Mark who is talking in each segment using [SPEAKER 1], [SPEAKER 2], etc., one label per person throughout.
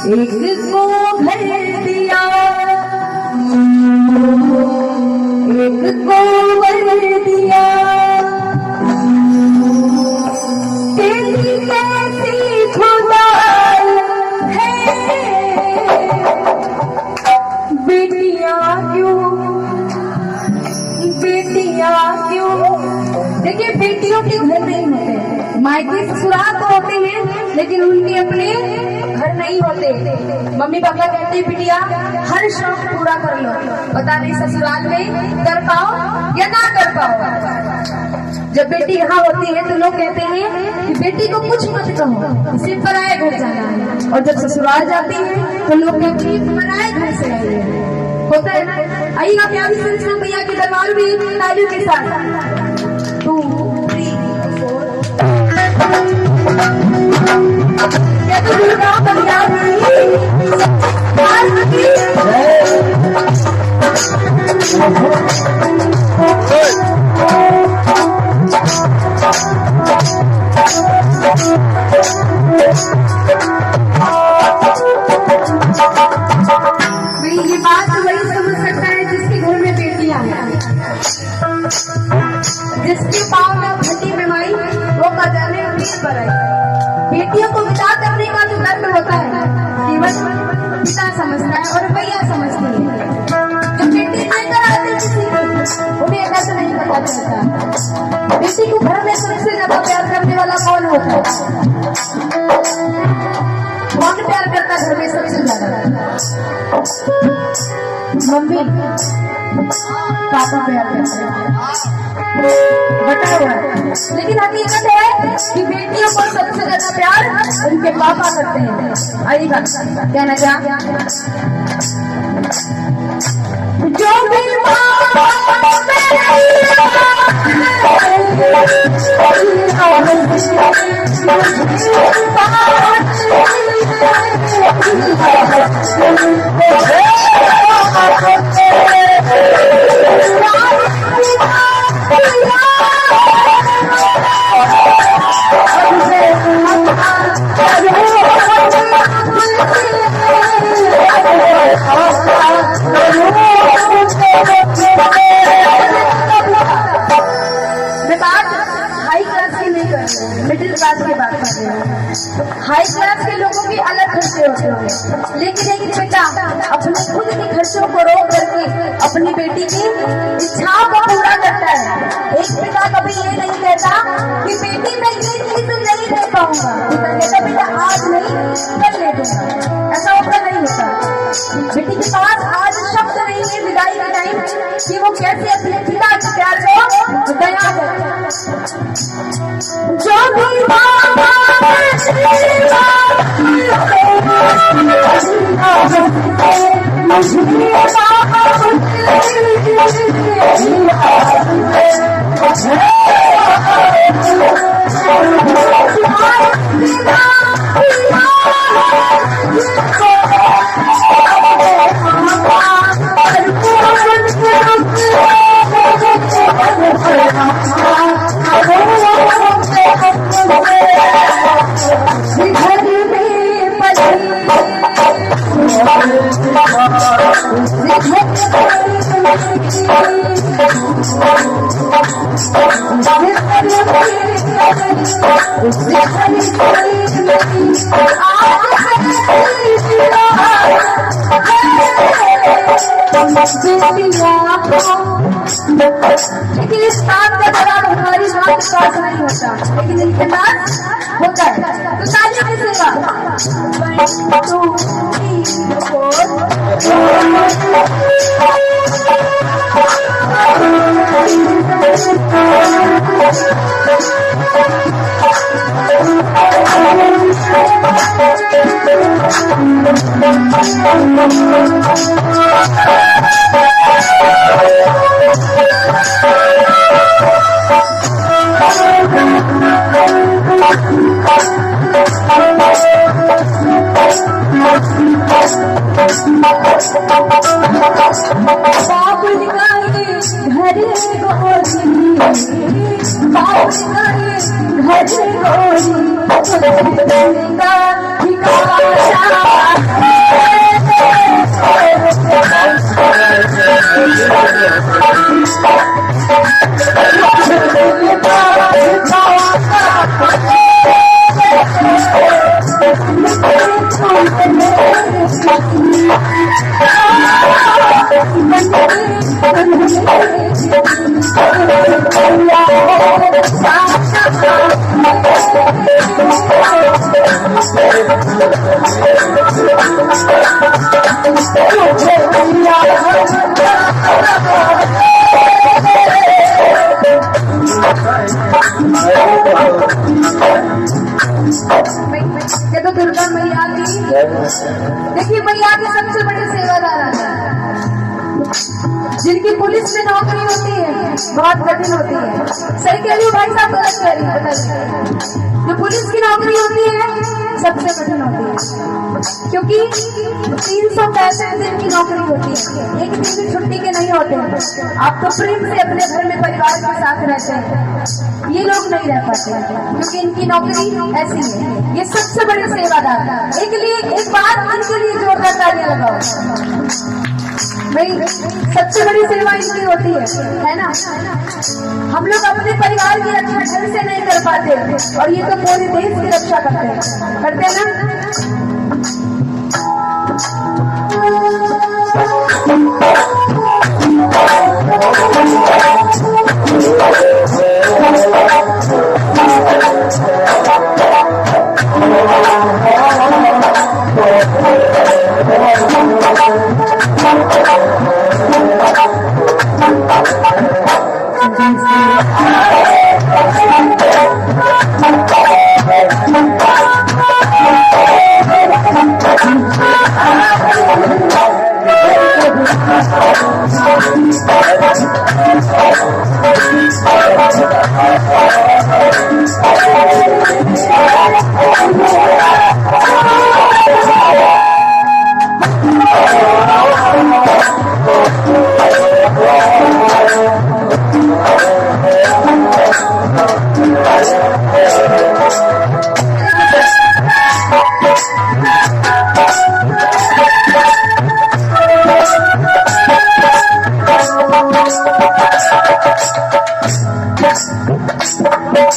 [SPEAKER 1] एक को घर दिया, एक को वर दिया, तेरी कैसी खुदाई है, बेटियां क्यों, बेटियां क्यों। देखिए बेटियों के घर नहीं होते, मायके ससुराल तो होते हैं लेकिन उनके अपने घर नहीं होते। मम्मी पापा कहते हैं बिटिया हर शौक पूरा कर लो, पता नहीं ससुराल में कर पाओ या ना कर पाओ। जब बेटी यहाँ होती है तो लोग कहते हैं कि बेटी को कुछ मत कहो, इसे पराये घर जाना है, और जब ससुराल जाती है तो लोग कहते हैं पराये घर से आई है। होता है ना। आइए आप प्यारी संजना भैया के दरबार में तालियों के साथ 2 3 4 क्या तो दुर्गा कल्याणी ये बात तो वही समझ सकता है जिसके घर में बेटियां हैं, जिसके पाँव में घटी में माई वो कदर उम्मीद पर है। बेटियों को विदा करने का जो दर्द होता है केवल पिता समझता है और भैया समझती है। जो बेटी लेकर आते किसी को उन्हें ऐसा नहीं पता चलता बेटी को घर में सबसे ज्यादा प्यार करने वाला कौन होता है, कौन प्यार करता घर में सबसे ज्यादा। मम्मी पापा प्यार करते हैं बता हुआ है, लेकिन हकीकत है कि बेटियों को सबसे ज्यादा प्यार उनके पापा करते हैं। आइएगा कहना क्या जो भी मिडिल क्लास की बात कर रहे हैं। हाई क्लास के लोगों की अलग खर्चे होते हैं, लेकिन एक बेटा अपने खुद के खर्चों को रोक करके अपनी बेटी की इच्छाओं को पूरा करता है। एक पिता कभी ये नहीं कहता कि बेटी मैं ये चीज नहीं दे पाऊंगा, पिता कहता बेटा आज नहीं कल ले दूंगा। ऐसा होता नहीं होता। बेटी के पास आज शब्द नहीं है विदाई का टाइम कि वो कैसे अपने पिता के प्यार को दया करे। जो भी लेकिन इस काम का जवाब हमारी माँ के पास नहीं होता, लेकिन इनके पास होता है। तो तालियां किसेगा 1 2 3 घर तो दुर्गा मैया की, देखिए मैया की सबसे बड़ी सेवादार है, जिनकी पुलिस में नौकरी होती है बहुत कठिन होती है। सही कह रही हूँ भाई साहब, गलत कह रही हूँ? जो पुलिस की नौकरी होती है सबसे कठिन होती है, क्योंकि 365 दिन की नौकरी होती है, एक दिन भी छुट्टी के नहीं होते हैं। आप तो प्रेम से अपने घर में परिवार के साथ रहते हैं, ये लोग नहीं रह पाते हैं क्योंकि इनकी नौकरी ऐसी है। ये सबसे बड़े सेवादार, एक बार इनके लिए जोरदार तालियां लगाओ भाई। सबसे बड़ी सेवा इनकी होती है ना। हम लोग अपने परिवार की रक्षा ढंग से नहीं कर पाते और ये तो पूरे देश की रक्षा करते हैं ना।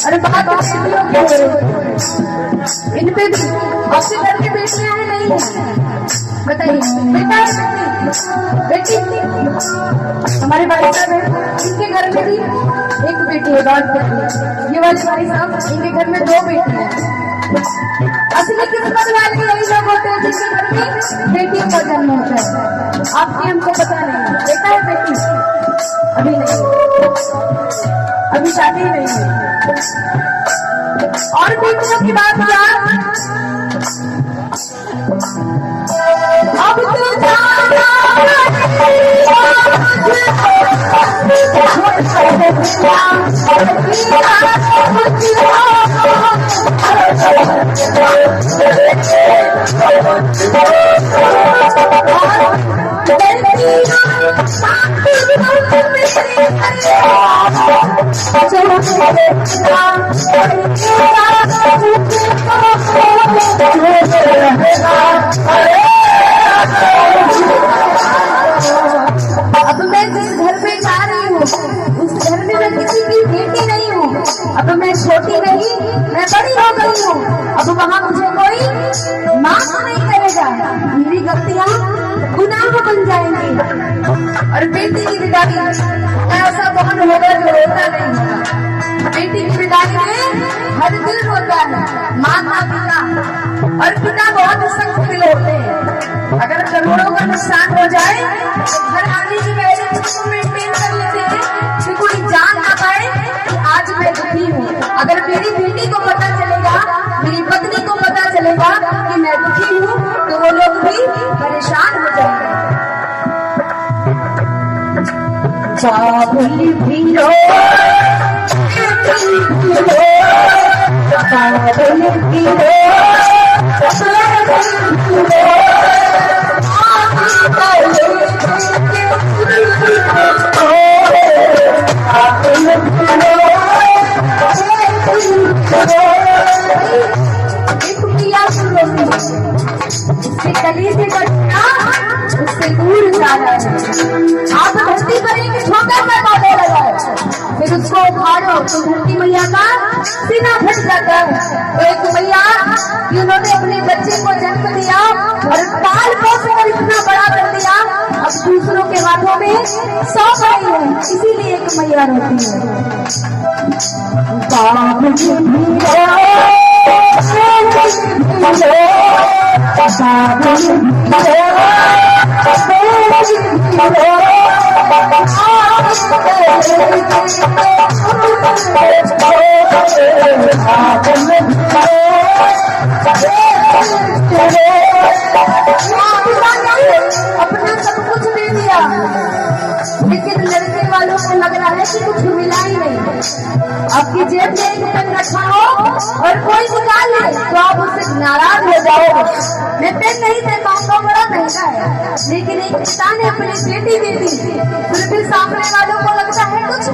[SPEAKER 1] अरे बात इन पे आपके घर के बेटे हैं नहीं है? बताइए। बेटा बेटी हमारे भाई साहब है, इनके घर में भी एक बेटी है, डॉट बेटी। ये वाले भाई साहब इनके घर में 2 बेटी है। असली किस्मत वाले यही लोग होते हैं जिनके घर में बेटियों का जन्म होता है। आपकी हमको पता नहीं है, बेटा है बेटी अभी नहीं, अभी शादी नहीं है। और बेटियों की बात क्या, अब तो अब मैं जिस घर में जा रही हूँ उस घर में मैं किसी की बेटी नहीं हूँ। अब मैं छोटी नहीं, मैं बड़ी हो गई हूँ। अब वहाँ मुझे कोई माफ नहीं करेगा, मेरी गलतियाँ गुनाह बन जाएंगी। और बेटी की विदाई ऐसा बहन होगा जो रोता नहीं होगा। बेटी की विदाई में हर दिल रोता है, माता पिता और पिता बहुत सख्त दिल होते हैं। अगर करोड़ों का नुकसान हो जाए तो घर आने की पहले उसको मेंटेन कर लेते हैं कि कोई जान ना पाए कि आज मैं दुखी हूँ। अगर मेरी बेटी को पता चलेगा, मेरी पत्नी को पता चलेगा कि मैं दुखी हूँ तो वो लोग भी परेशान हो जाएंगे। चावल भी रो, चावल भी रो, एक मैया सुन रोती है, गली से कटना उससे दूर जा रहा है। आप धरती पर एक छोटा सा पौधा लगाए, फिर उसको उखाड़ो तो धरती मैया का सीना फट जाता है। तो एक मैया जिन्होंने अपने बच्चे को जन्म दिया और पाल पोस कर इतना बड़ा कर दिया, अब दूसरों के हाथों में सौंप रही है, इसीलिए एक मैया रोती अपना सब कुछ दे दिया, लेकिन लड़के वालों को लग रहा है कि कुछ मिला ही नहीं। आपकी जेब में एक पेन रखा हो और कोई निकाल ले तो आप उससे नाराज हो जाओगे। मैं पेन नहीं दे पाऊंगा, बड़ा महंगा है, लेकिन एक पिता ने अपनी बेटी दे दी, फिर भी सामने वालों को लगता है कुछ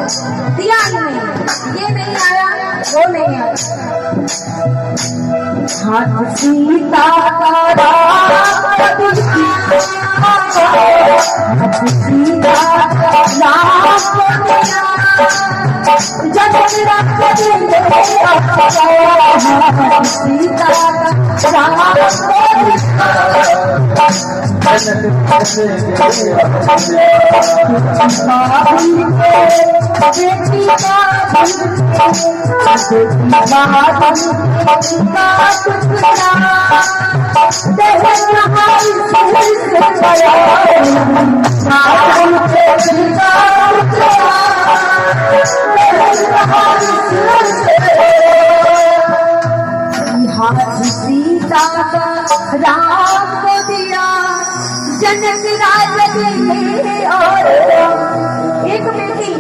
[SPEAKER 1] दिया ही नहीं, ये नहीं आया वो नहीं आया। हाथ सीता का सीता का राम को दिया जनक राज के। और एक बेटी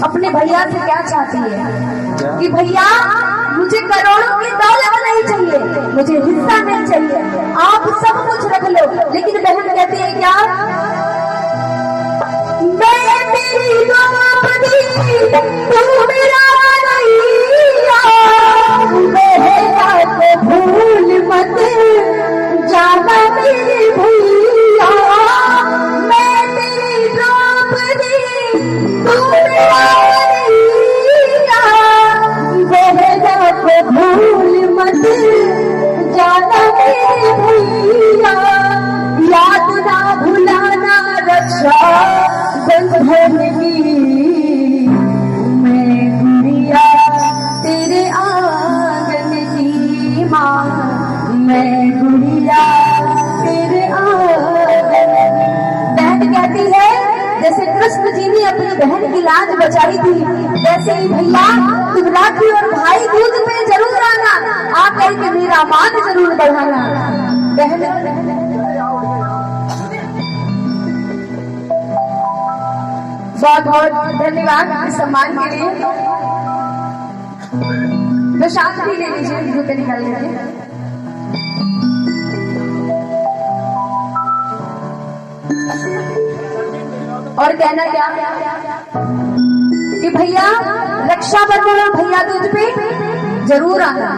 [SPEAKER 1] अपने भैया से क्या चाहती है कि भैया मुझे करोड़ों की दौलत नहीं चाहिए, मुझे हिस्सा नहीं चाहिए, आप सब कुछ रख लो। लेकिन बहन कहती है क्या, मैं तेरी द्रौपदी तू मेरा भूल मत जाना मेरी भैया, मैं तेरी द्रौपदी तू मेरा भैया, बेहदा को भूल मत जाना मेरी भैया, याद ना भुलाना रक्षा बंधन की, मैं गुड़िया तेरे आंगन की माँ, मैं गुड़िया तेरे आंगन। बहन कहती है जैसे कृष्ण जी ने अपनी बहन की लाज बचाई थी, वैसे ही भैया तुम राखी और भाई दूज पे जरूर आना, आकर के मेरा मान जरूर बढ़ाना। बहन बहुत बहुत धन्यवाद इस सम्मान के लिए। तो शांत भी ले लीजिए, जूते निकाल लीजिए। और कहना क्या कि भैया रक्षाबंधन और भैया दूज पे जरूर आना,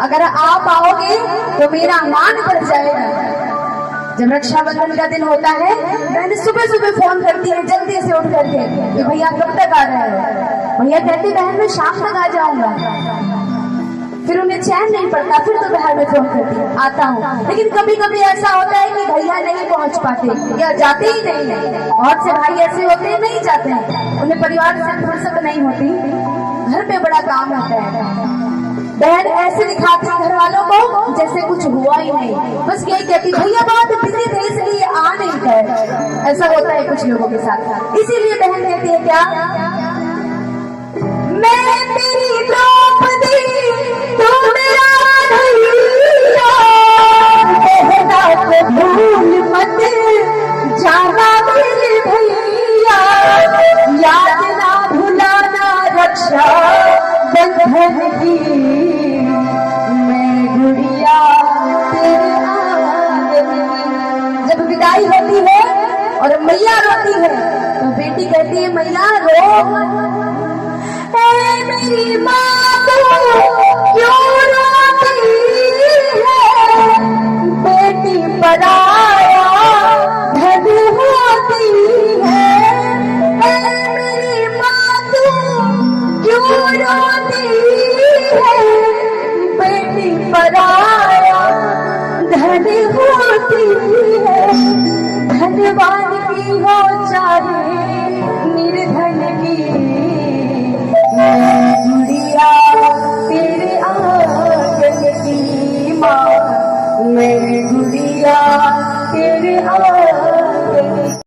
[SPEAKER 1] अगर आप आओगे तो मेरा मान बढ़ जाएगा। जब रक्षाबंधन का दिन होता है, मैंने सुबह सुबह फोन करती है जल्दी से उठ करके कि भैया कब तक आ रहे हैं। भैया कहती बहन मैं शाम तक आ जाऊंगा, फिर उन्हें चैन नहीं पड़ता, फिर तो बहन में फोन करती आता हूँ। लेकिन कभी कभी ऐसा होता है कि भैया नहीं पहुँच पाते या जाते ही नहीं। बहुत से भाई ऐसे होते हैं नहीं जाते हैं, उन्हें परिवार से फुर्सत नहीं होती, घर पे बड़ा काम होता है। बहन ऐसे दिखाती घर वालों को जैसे कुछ हुआ ही नहीं, बस यही कहती भैया बहुत बिजी थे इसलिए आ नहीं पाए। ऐसा होता है कुछ लोगों के साथ, इसीलिए बहन कहती है क्या, मैं तेरी द्रौपदी तू मेरा भैया, बेहदा को भूल मत जाना मेरे भैया, याद ना भुलाना रक्षा बंधन की, मैं गुड़िया तेरे आंगन की। जब विदाई होती है और मैया रोती है तो बेटी कहती है मैया रो, मेरी माँ